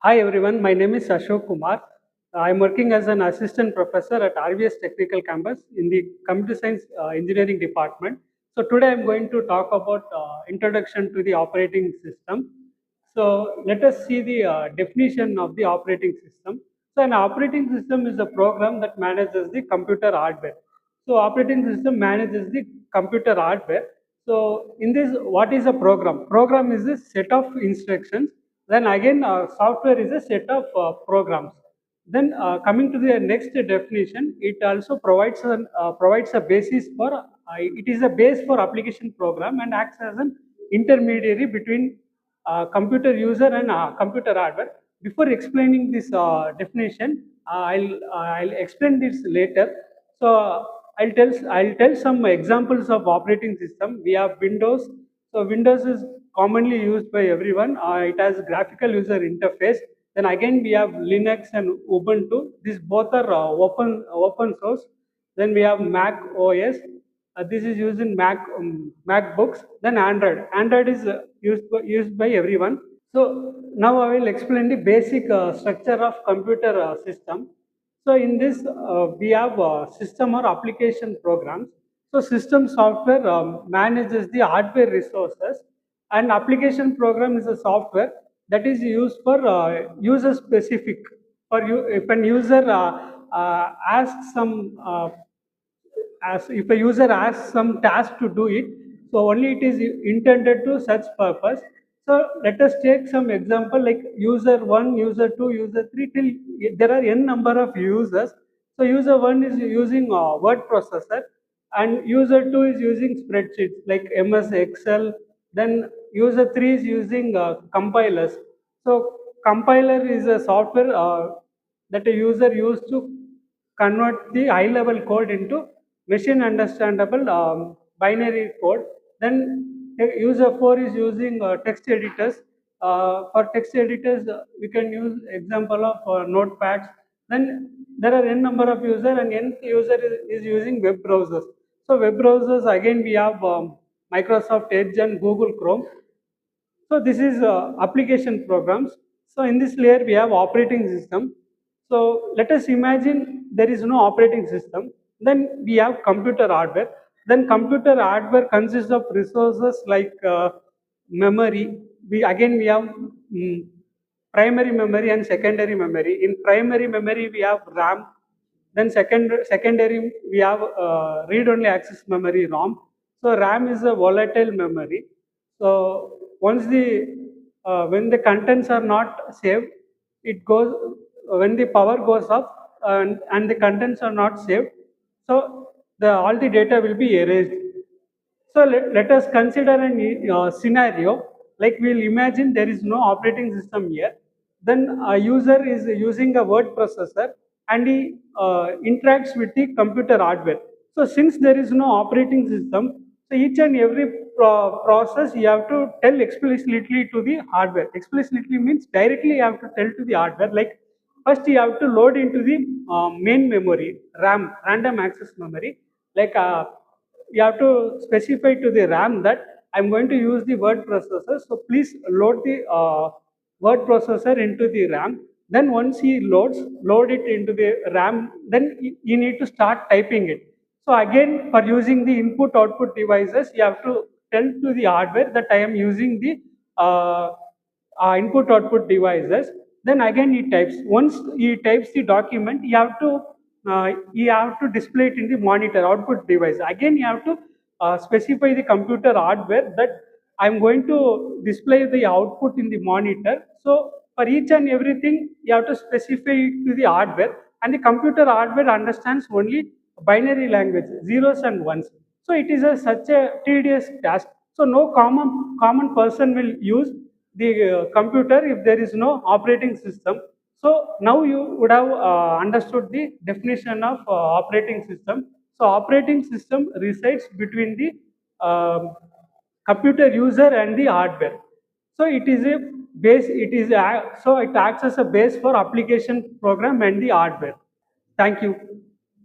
Hi everyone, my name is Ashok Kumar. I'm working as an assistant professor at RVS Technical Campus in the Computer Science Engineering Department. So today I'm going to talk about introduction to the operating system. So let us see the definition of the operating system. So an operating system is a program that manages the computer hardware. So operating system manages the computer hardware. So in this, what is a program? Program is a set of instructions. Then again, software is a set of programs. Then coming to the next definition, it also provides a basis for it is a base for application program and acts as an intermediary between computer user and computer hardware. Before explaining this definition, I'll explain this later. So I'll tell some examples of operating system. We have Windows. So Windows is commonly used by everyone. It has graphical user interface. Then again we have Linux and Ubuntu. These both are open source. Then we have Mac OS. This is used in MacBooks. Then Android. Android is used by everyone. So now I will explain the basic structure of computer system. So in this, we have system or application programs. So system software manages the hardware resources, and application program is a software that is used for user specific. For you, if an user asks some as if a user asks some task to do it, so only it is intended to such purpose. So let us take some example like user 1, user 2, user 3 till there are n number of users. So user 1 is using word processor, and user 2 is using spreadsheets like MS Excel. Then user 3 is using compilers. So compiler is a software that a user used to convert the high level code into machine understandable binary code. Then user 4 is using text editors. For text editors, we can use example of notepads. Then there are n number of user, and n user is using web browsers. So web browsers, again we have Microsoft Edge and Google Chrome. So this is application programs. So in this layer we have operating system. So let us imagine there is no operating system. Then we have computer hardware. Then computer hardware consists of resources like memory. We have primary memory and secondary memory. In primary memory we have RAM. Then secondary we have read-only access memory ROM. So RAM is a volatile memory. So once the when the contents are not saved, it goes when the power goes off and the contents are not saved. So the all the data will be erased. So let us consider a scenario like we'll imagine there is no operating system here. Then a user is using a word processor and he interacts with the computer hardware. So since there is no operating system, so each and every process you have to tell explicitly to the hardware. Explicitly means directly you have to tell to the hardware. Like first you have to load into the main memory, RAM, random access memory. Like you have to specify to the RAM that I'm going to use the word processor. So please load the word processor into the RAM. Then once he load it into the RAM, then you need to start typing it. So again, for using the input-output devices, you have to tell to the hardware that I am using the input-output devices. Then again, he types. Once he types the document, you have to display it in the monitor output device. Again, you have to specify the computer hardware that I'm going to display the output in the monitor. So for each and everything, you have to specify to the hardware, and the computer hardware understands only binary language, zeros and ones. So it is such a tedious task. So no common person will use the computer if there is no operating system. So now you would have understood the definition of operating system. So operating system resides between the computer user and the hardware. So it is a base. So it acts as a base for application program and the hardware. Thank you.